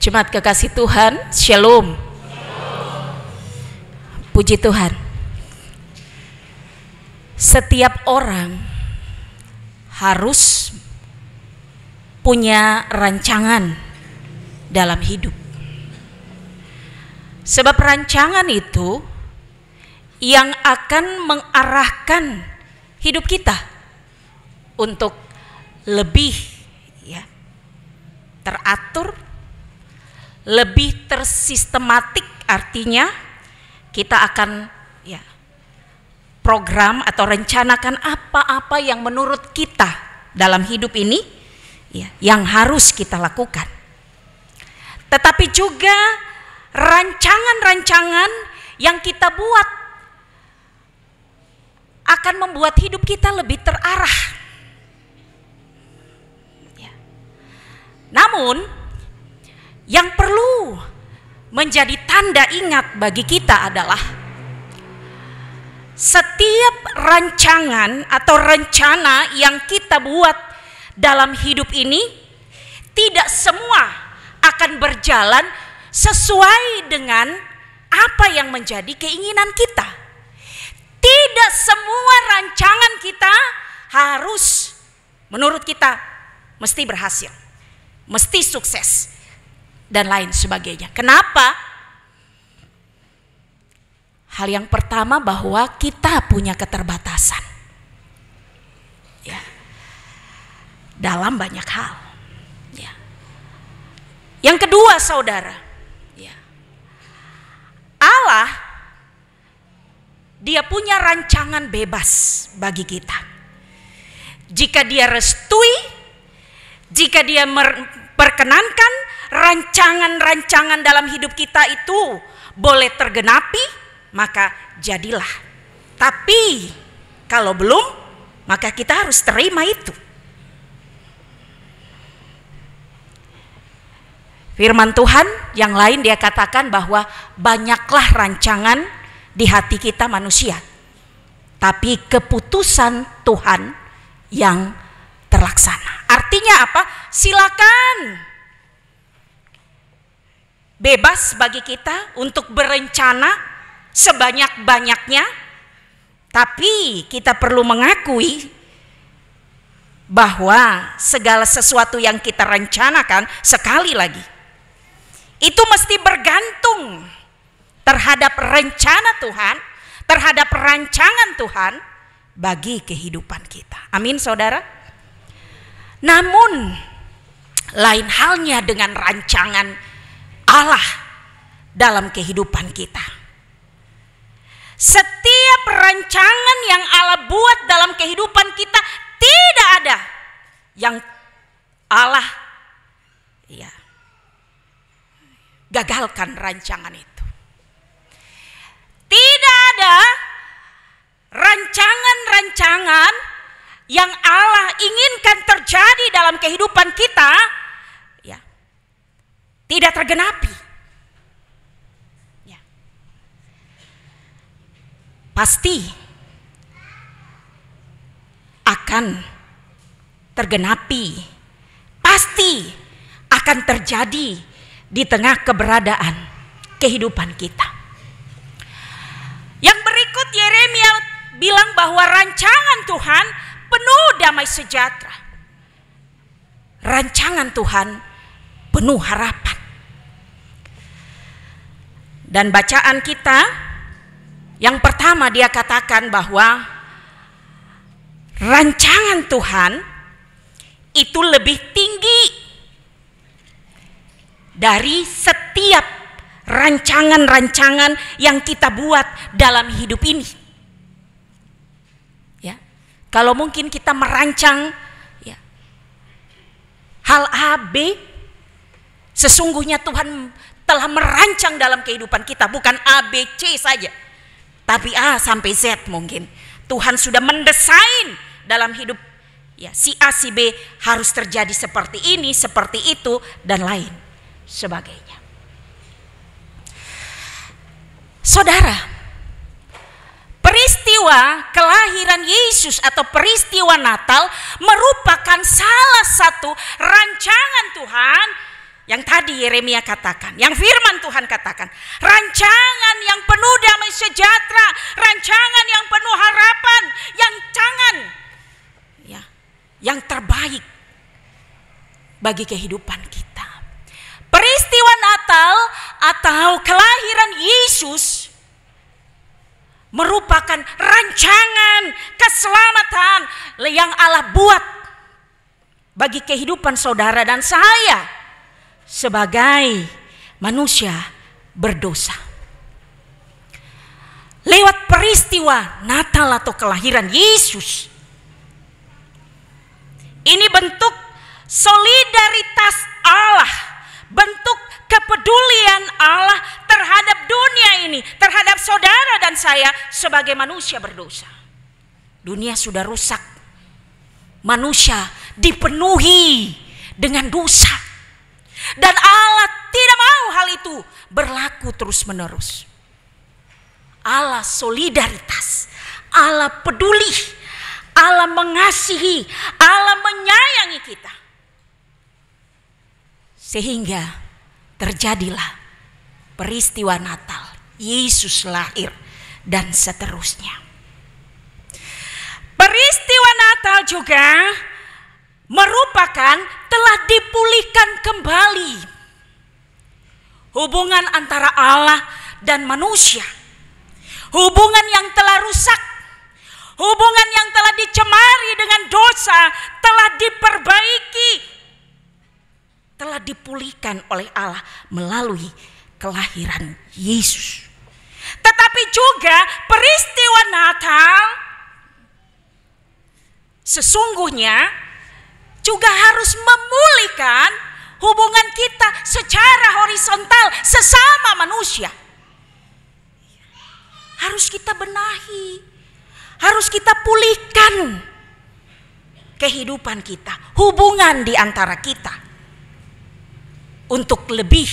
Jemaat kekasih Tuhan, Shalom. Puji Tuhan. Setiap orang harus punya rancangan dalam hidup. Sebab rancangan itu yang akan mengarahkan hidup kita untuk lebih teratur, lebih tersistematik. Artinya kita akan program atau rencanakan apa-apa yang menurut kita dalam hidup ini yang harus kita lakukan. Tetapi juga rancangan-rancangan yang kita buat akan membuat hidup kita lebih terarah. Namun yang perlu menjadi tanda ingat bagi kita adalah setiap rancangan atau rencana yang kita buat dalam hidup ini tidak semua akan berjalan sesuai dengan apa yang menjadi keinginan kita. Tidak semua rancangan kita harus menurut kita mesti berhasil, mesti sukses, dan lain sebagainya. Kenapa? Hal yang pertama bahwa kita punya keterbatasan dalam banyak hal. Yang kedua, saudara, Allah Dia punya rancangan bebas bagi kita. Jika Dia restui, jika Dia perkenankan rancangan-rancangan dalam hidup kita itu boleh tergenapi, maka jadilah. Tapi kalau belum, maka kita harus terima itu. Firman Tuhan yang lain Dia katakan bahwa banyaklah rancangan di hati kita manusia, tapi keputusan Tuhan yang terlaksana. Artinya apa? Silakan, bebas bagi kita untuk berencana sebanyak-banyaknya, tapi kita perlu mengakui bahwa segala sesuatu yang kita rencanakan, sekali lagi, itu mesti bergantung terhadap rencana Tuhan, terhadap rancangan Tuhan bagi kehidupan kita. Amin, saudara. Namun lain halnya dengan rancangan Allah dalam kehidupan kita. Setiap rancangan yang Allah buat dalam kehidupan kita, tidak ada yang Allah gagalkan rancangan itu. Tidak ada rancangan-rancangan yang Allah inginkan terjadi dalam kehidupan kita tidak tergenapi. Pasti akan tergenapi, pasti akan terjadi di tengah keberadaan kehidupan kita. Yang berikut, Yeremia bilang bahwa rancangan Tuhan penuh damai sejahtera. Rancangan Tuhan penuh harapan. Dan bacaan kita yang pertama, dia katakan bahwa rancangan Tuhan itu lebih tinggi dari setiap rancangan-rancangan yang kita buat dalam hidup ini. Kalau mungkin kita merancang hal A, B, sesungguhnya Tuhan telah merancang dalam kehidupan kita, bukan A, B, C saja, tapi A sampai Z mungkin. Tuhan sudah mendesain dalam hidup si A, si B harus terjadi seperti ini, seperti itu, dan lain sebagainya. Saudara, peristiwa kelahiran Yesus atau peristiwa Natal merupakan salah satu rancangan Tuhan yang tadi Yeremia katakan, yang firman Tuhan katakan, rancangan yang penuh damai sejahtera, rancangan yang penuh harapan, yang terbaik bagi kehidupan kita. Peristiwa Natal atau kelahiran Yesus merupakan rancangan keselamatan yang Allah buat bagi kehidupan saudara dan saya sebagai manusia berdosa. Lewat peristiwa Natal atau kelahiran Yesus, ini bentuk solidaritas Allah, bentuk kepedulian Allah terhadap dunia ini, terhadap saudara dan saya sebagai manusia berdosa. Dunia sudah rusak, manusia dipenuhi dengan dosa, dan Allah tidak mau hal itu berlaku terus-menerus. Allah solidaritas, Allah peduli, Allah mengasihi, Allah menyayangi kita. Sehingga terjadilah peristiwa Natal, Yesus lahir dan seterusnya. Peristiwa Natal juga merupakan telah dipulihkan kembali hubungan antara Allah dan manusia. Hubungan yang telah rusak, hubungan yang telah dicemari dengan dosa telah diperbaiki, telah dipulihkan oleh Allah melalui kelahiran Yesus. Tetapi juga peristiwa Natal sesungguhnya juga harus memulihkan hubungan kita secara horizontal sesama manusia. Harus kita benahi, harus kita pulihkan kehidupan kita, hubungan di antara kita untuk lebih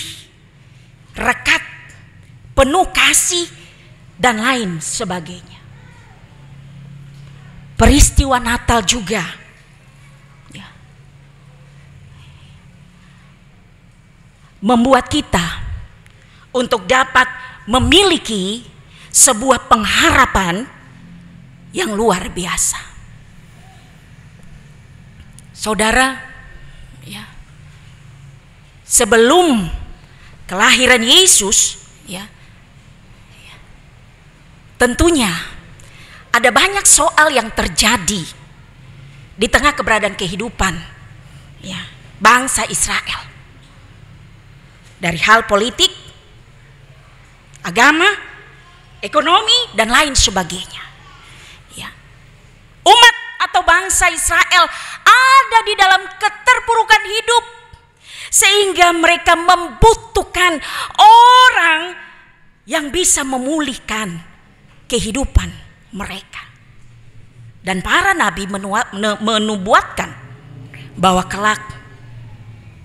rekat, penuh kasih dan lain sebagainya. Peristiwa Natal juga membuat kita untuk dapat memiliki sebuah pengharapan yang luar biasa. Saudara, sebelum kelahiran Yesus, tentunya ada banyak soal yang terjadi di tengah keberadaan kehidupan bangsa Israel. Dari hal politik, agama, ekonomi, dan lain sebagainya. Umat atau bangsa Israel ada di dalam keterpurukan hidup, sehingga mereka membutuhkan orang yang bisa memulihkan kehidupan mereka. Dan para nabi menubuatkan bahwa kelak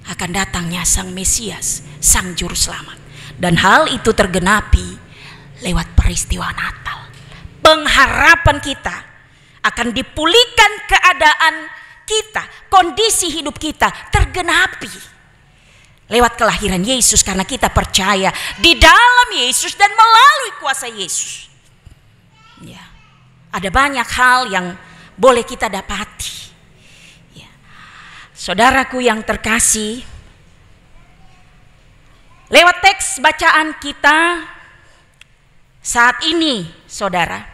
akan datangnya Sang Mesias, Sang Juru Selamat. Dan hal itu tergenapi lewat peristiwa Natal. Pengharapan kita akan dipulihkan keadaan kita, kondisi hidup kita tergenapi lewat kelahiran Yesus, karena kita percaya di dalam Yesus dan melalui kuasa Yesus. Ada banyak hal yang boleh kita dapati. Saudaraku yang terkasih, lewat teks bacaan kita saat ini, saudara,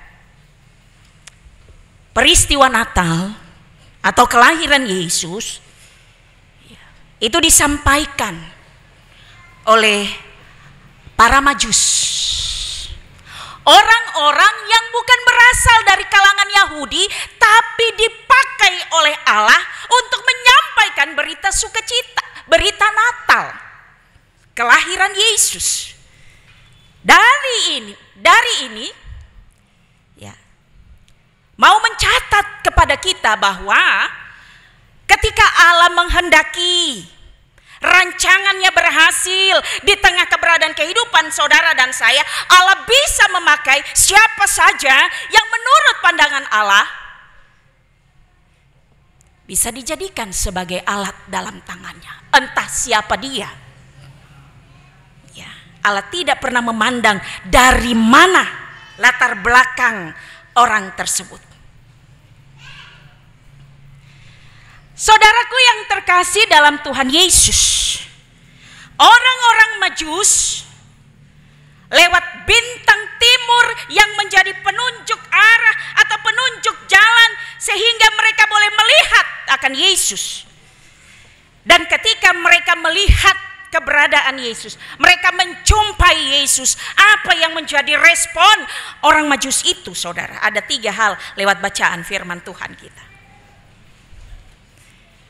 peristiwa Natal atau kelahiran Yesus itu disampaikan oleh para Majus, orang-orang yang bukan berasal dari kalangan Yahudi, tapi dipakai oleh Allah untuk menyampaikan berita sukacita, berita Natal, kelahiran Yesus. Dari ini mau mencatat kepada kita bahwa ketika Allah menghendaki rancangannya berhasil di tengah keberadaan kehidupan saudara dan saya, Allah bisa memakai siapa saja yang menurut pandangan Allah bisa dijadikan sebagai alat dalam tangannya. Entah siapa dia, Allah tidak pernah memandang dari mana latar belakang orang tersebut. Saudaraku yang terkasih dalam Tuhan Yesus, orang-orang Majus lewat bintang timur yang menjadi penunjuk arah atau penunjuk jalan sehingga mereka boleh melihat akan Yesus. Dan ketika mereka melihat keberadaan Yesus, mereka menjumpai Yesus. Apa yang menjadi respon orang Majus itu, saudara? Ada 3 hal lewat bacaan firman Tuhan kita.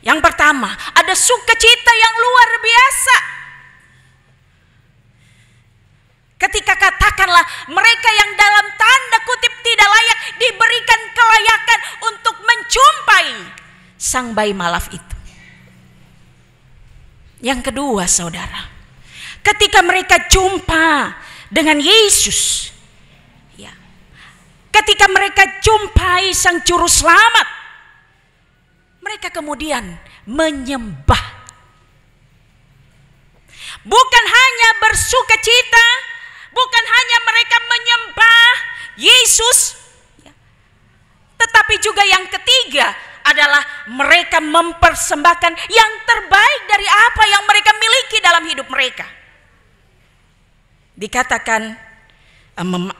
Yang pertama, ada sukacita yang luar biasa. Ketika katakanlah mereka yang dalam tanda kutip tidak layak diberikan kelayakan untuk menjumpai sang bayi malaf itu. Yang kedua, saudara, ketika mereka jumpa dengan Yesus, ya, ketika mereka jumpai sang juru selamat, mereka kemudian menyembah. Bukan hanya bersukacita, bukan hanya mereka menyembah Yesus, tetapi juga yang ketiga adalah mereka mempersembahkan yang terbaik dari apa yang mereka miliki dalam hidup mereka. Dikatakan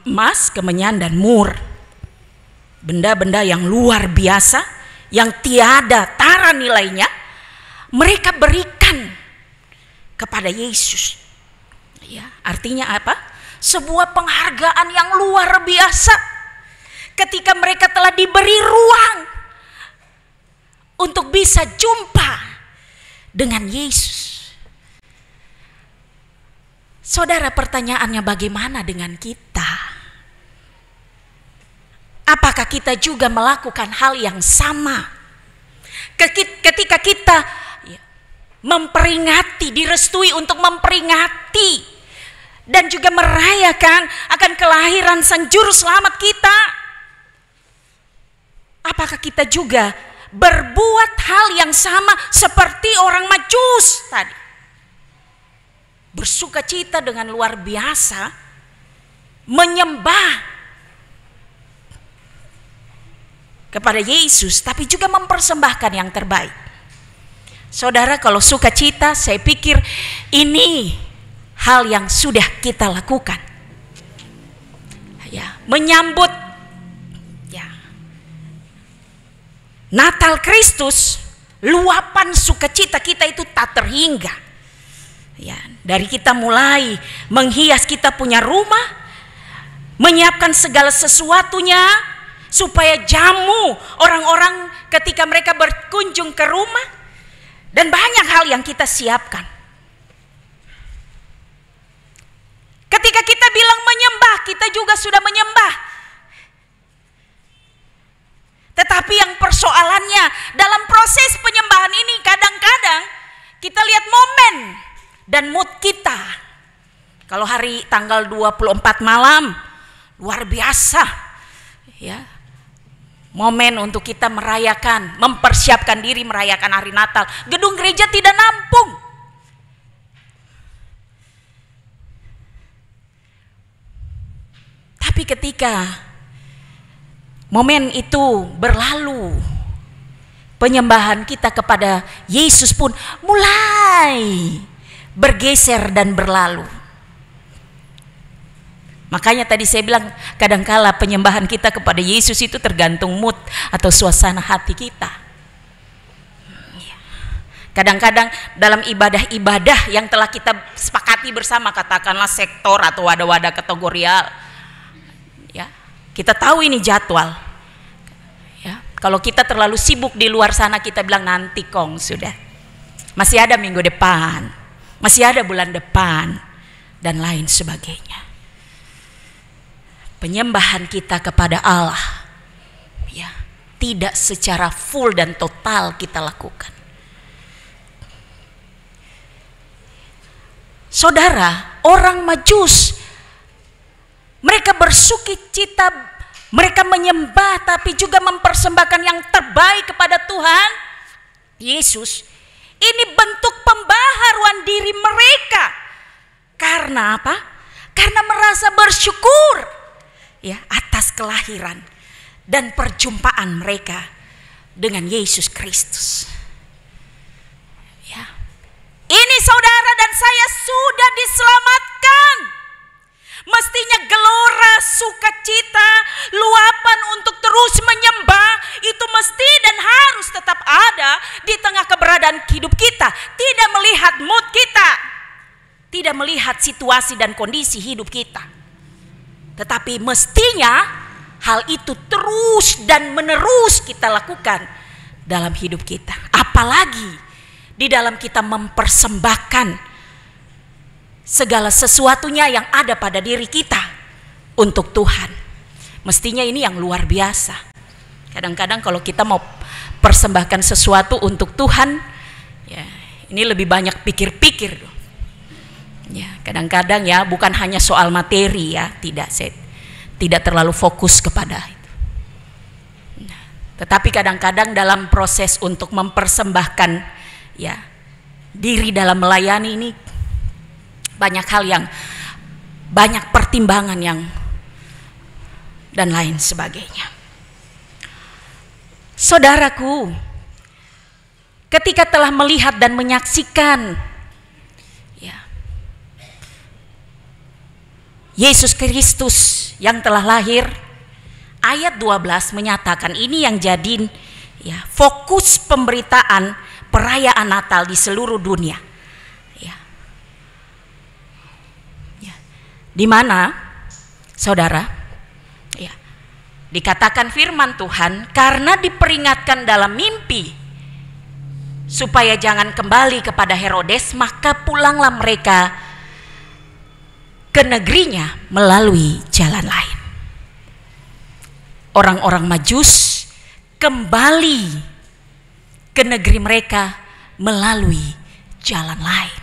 emas, kemenyan, dan mur, benda-benda yang luar biasa, yang tiada tara nilainya, mereka berikan kepada Yesus. Ya, artinya apa? Sebuah penghargaan yang luar biasa. Ketika mereka telah diberi ruang untuk bisa jumpa dengan Yesus. Saudara, pertanyaannya bagaimana dengan kita? Apakah kita juga melakukan hal yang sama? Ketika kita memperingati, direstui untuk memperingati dan juga merayakan akan kelahiran sang juru selamat kita, apakah kita juga berbuat hal yang sama seperti orang Majus tadi? Bersukacita dengan luar biasa, menyembah kepada Yesus, tapi juga mempersembahkan yang terbaik. Saudara, kalau sukacita, saya pikir ini hal yang sudah kita lakukan. Ya, menyambut Natal Kristus, luapan sukacita kita itu tak terhingga. Ya, dari kita mulai menghias kita punya rumah, menyiapkan segala sesuatunya supaya jamu orang-orang ketika mereka berkunjung ke rumah, dan banyak hal yang kita siapkan. Ketika kita bilang menyembah, kita juga sudah menyembah. Tetapi yang persoalannya dalam proses penyembahan ini, kadang-kadang kita lihat momen dan mood kita. Kalau hari tanggal 24 malam, luar biasa, ya, momen untuk kita merayakan, mempersiapkan diri merayakan hari Natal. Gedung gereja tidak nampung. Tapi ketika momen itu berlalu, penyembahan kita kepada Yesus pun mulai bergeser dan berlalu. Makanya tadi saya bilang, kadangkala penyembahan kita kepada Yesus itu tergantung mood atau suasana hati kita. Kadang-kadang dalam ibadah-ibadah yang telah kita sepakati bersama, katakanlah sektor atau wadah-wadah kategorial, ya, kita tahu ini jadwal. Ya, kalau kita terlalu sibuk di luar sana, kita bilang nanti kong sudah. Masih ada minggu depan, masih ada bulan depan, dan lain sebagainya. Penyembahan kita kepada Allah, ya, tidak secara full dan total kita lakukan. Saudara, orang Majus, mereka bersukacita, mereka menyembah, tapi juga mempersembahkan yang terbaik kepada Tuhan Yesus. Ini bentuk pembaharuan diri mereka, karena Karena apa? Karena merasa bersyukur ya atas kelahiran dan perjumpaan mereka dengan Yesus Kristus. Ya. Ini saudara dan saya sudah diselamatkan. Mestinya gelora, sukacita, luapan untuk terus menyembah itu mesti dan harus tetap ada di tengah keberadaan hidup kita. Tidak melihat mood kita, tidak melihat situasi dan kondisi hidup kita. Tetapi mestinya hal itu terus dan menerus kita lakukan dalam hidup kita. Apalagi di dalam kita mempersembahkan segala sesuatunya yang ada pada diri kita untuk Tuhan. Mestinya ini yang luar biasa. Kadang-kadang kalau kita mau persembahkan sesuatu untuk Tuhan, ya ini lebih banyak pikir-pikir. Ya, kadang-kadang ya bukan hanya soal materi ya, saya tidak terlalu fokus kepada itu. Nah, tetapi kadang-kadang dalam proses untuk mempersembahkan ya diri dalam melayani ini banyak hal yang banyak pertimbangan yang dan lain sebagainya. Saudaraku, ketika telah melihat dan menyaksikan ya Yesus Kristus yang telah lahir, ayat 12 menyatakan ini yang jadi ya fokus pemberitaan perayaan Natal di seluruh dunia. Di mana, saudara, ya, dikatakan firman Tuhan, karena diperingatkan dalam mimpi supaya jangan kembali kepada Herodes, maka pulanglah mereka ke negerinya melalui jalan lain. Orang-orang Majus kembali ke negeri mereka melalui jalan lain.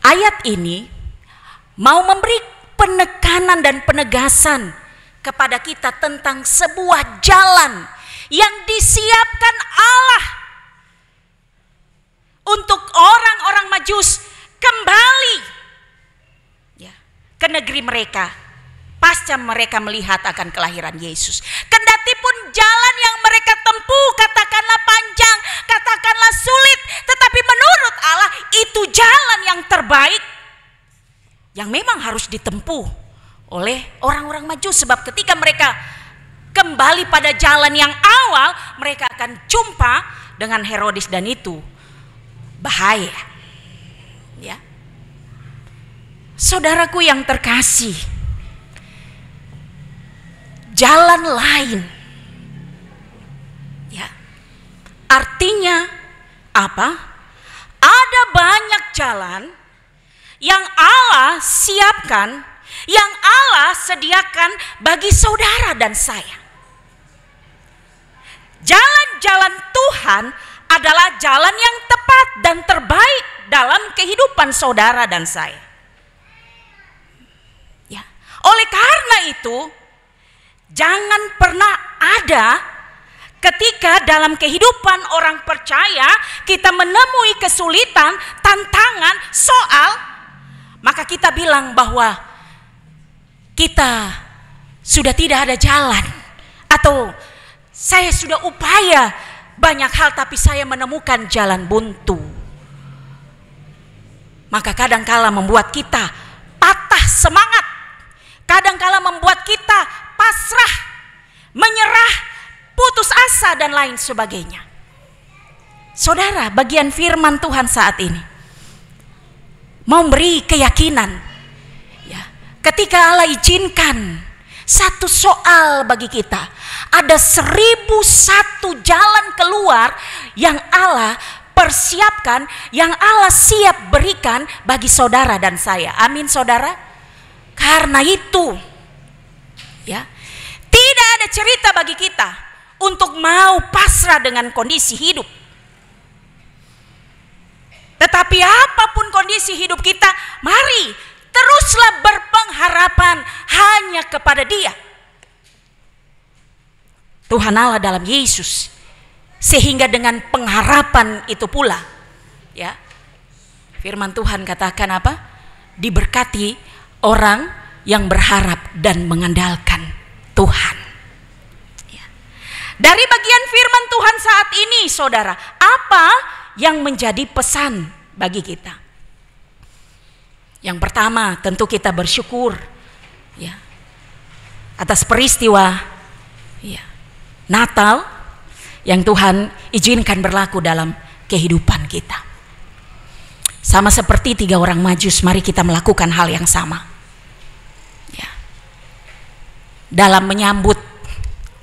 Ayat ini mau memberi penekanan dan penegasan kepada kita tentang sebuah jalan yang disiapkan Allah untuk orang-orang Majus kembali ya, ke negeri mereka pasca mereka melihat akan kelahiran Yesus. Kendatipun jalan yang mereka tempuh katakanlah panjang, katakanlah sulit, tetapi menurut Allah itu jalan yang terbaik yang memang harus ditempuh oleh orang-orang Majus. Sebab ketika mereka kembali pada jalan yang awal, mereka akan jumpa dengan Herodes dan itu bahaya. Ya. Saudaraku yang terkasih, jalan lain ya artinya apa? Ada banyak jalan yang Allah siapkan, yang Allah sediakan bagi saudara dan saya. Jalan-jalan Tuhan adalah jalan yang tepat dan terbaik dalam kehidupan saudara dan saya. Ya. Oleh karena itu, jangan pernah ada ketika dalam kehidupan orang percaya kita menemui kesulitan, tantangan, soal, maka kita bilang bahwa kita sudah tidak ada jalan, atau saya sudah upaya banyak hal tapi saya menemukan jalan buntu. Maka kadangkala membuat kita patah semangat, kadangkala membuat kita pasrah, menyerah, putus asa dan lain sebagainya. Saudara, bagian firman Tuhan saat ini memberi keyakinan ya, ketika Allah izinkan satu soal bagi kita, ada 1001 jalan keluar yang Allah persiapkan, yang Allah siap berikan bagi saudara dan saya. Amin saudara. Karena itu ya, tidak ada cerita bagi kita untuk mau pasrah dengan kondisi hidup. Tetapi apapun kondisi hidup kita, mari teruslah berpengharapan hanya kepada Dia. Tuhan Allah dalam Yesus Sehingga dengan pengharapan itu pula, ya, firman Tuhan katakan apa? Diberkati orang yang berharap dan mengandalkan Tuhan. Ya. Dari bagian firman Tuhan saat ini, saudara, apa yang menjadi pesan bagi kita? Yang pertama, tentu kita bersyukur, ya, atas peristiwa, ya, Natal yang Tuhan izinkan berlaku dalam kehidupan kita. Sama seperti 3 orang Majus, mari kita melakukan hal yang sama, ya, dalam menyambut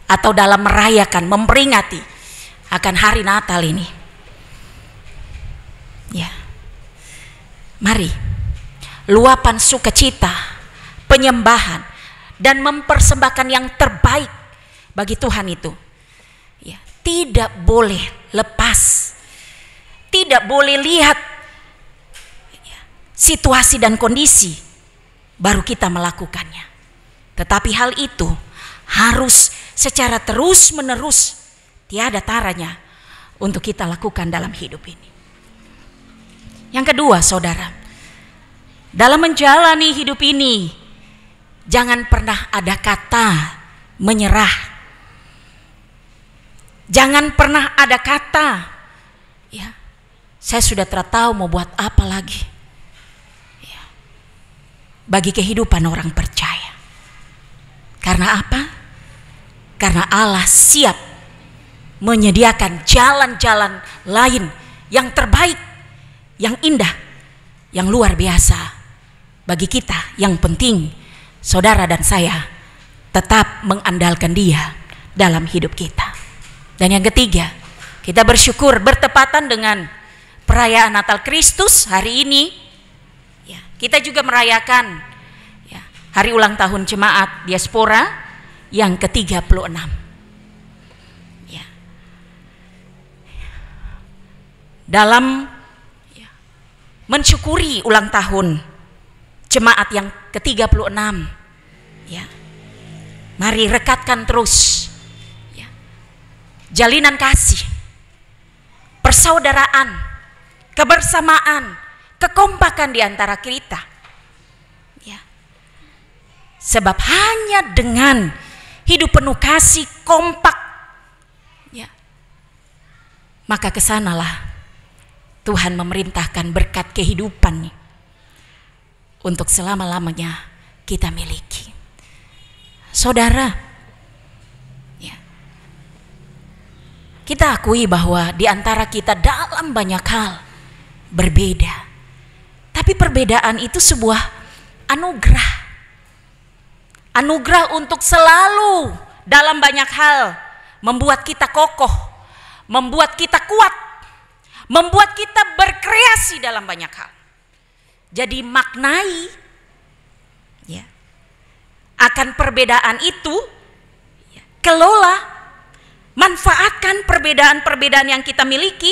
atau dalam merayakan, memperingati akan hari Natal ini. Ya, mari luapan sukacita, penyembahan, dan mempersembahkan yang terbaik bagi Tuhan itu, ya, tidak boleh lepas, tidak boleh lihat, ya, situasi dan kondisi baru kita melakukannya. Tetapi hal itu harus secara terus menerus, tiada taranya untuk kita lakukan dalam hidup ini. Yang kedua, saudara, dalam menjalani hidup ini, jangan pernah ada kata menyerah. Jangan pernah ada kata, ya, saya sudah tidak tahu mau buat apa lagi. Ya. Bagi kehidupan orang percaya. Karena apa? Karena Allah siap menyediakan jalan-jalan lain yang terbaik, yang indah, yang luar biasa bagi kita. Yang penting saudara dan saya tetap mengandalkan Dia dalam hidup kita. Dan yang ketiga, kita bersyukur bertepatan dengan perayaan Natal Kristus hari ini, ya, kita juga merayakan, ya, hari ulang tahun jemaat diaspora yang ke-36. Ya. Dalam, ya, mensyukuri ulang tahun jemaat yang ke-36, ya, mari rekatkan terus, ya, jalinan kasih, persaudaraan, kebersamaan, kekompakan di antara kita, ya. Sebab hanya dengan hidup penuh kasih, kompak, ya, maka kesanalah Tuhan memerintahkan berkat kehidupan untuk selama-lamanya kita miliki. Saudara, ya, kita akui bahwa di antara kita dalam banyak hal berbeda. Tapi perbedaan itu sebuah anugerah. Anugerah untuk selalu dalam banyak hal membuat kita kokoh, membuat kita kuat, membuat kita berkreasi dalam banyak hal. Jadi maknai, ya, akan perbedaan itu, ya, kelola, manfaatkan perbedaan-perbedaan yang kita miliki,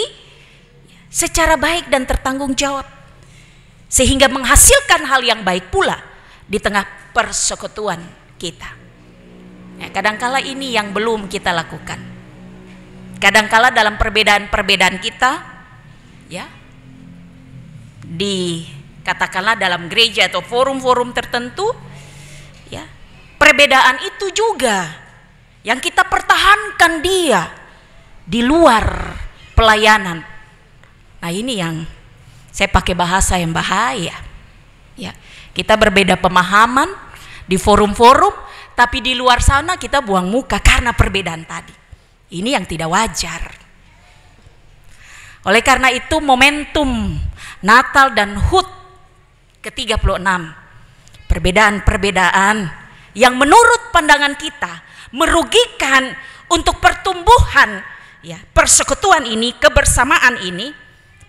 ya, secara baik dan tertanggung jawab, sehingga menghasilkan hal yang baik pula di tengah persekutuan kita. Ya, kadangkala ini yang belum kita lakukan. Kadangkala dalam perbedaan-perbedaan kita, ya, katakanlah dalam gereja atau forum-forum tertentu, ya, perbedaan itu juga yang kita pertahankan dia di luar pelayanan. Nah, ini yang saya pakai bahasa yang bahaya, ya. Kita berbeda pemahaman di forum-forum, tapi di luar sana kita buang muka karena perbedaan tadi. Ini yang tidak wajar. Oleh karena itu momentum Natal dan HUT ke-36, perbedaan-perbedaan yang menurut pandangan kita merugikan untuk pertumbuhan, ya, persekutuan ini, kebersamaan ini,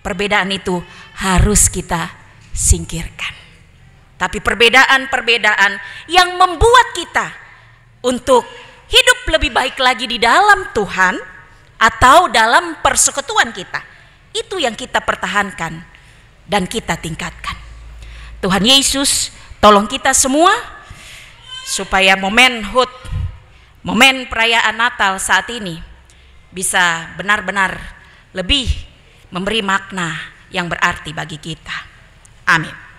perbedaan itu harus kita singkirkan. Tapi perbedaan-perbedaan yang membuat kita untuk hidup lebih baik lagi di dalam Tuhan atau dalam persekutuan kita, itu yang kita pertahankan dan kita tingkatkan. Tuhan Yesus tolong kita semua supaya momen HUT, momen perayaan Natal saat ini bisa benar-benar lebih memberi makna yang berarti bagi kita. Amin.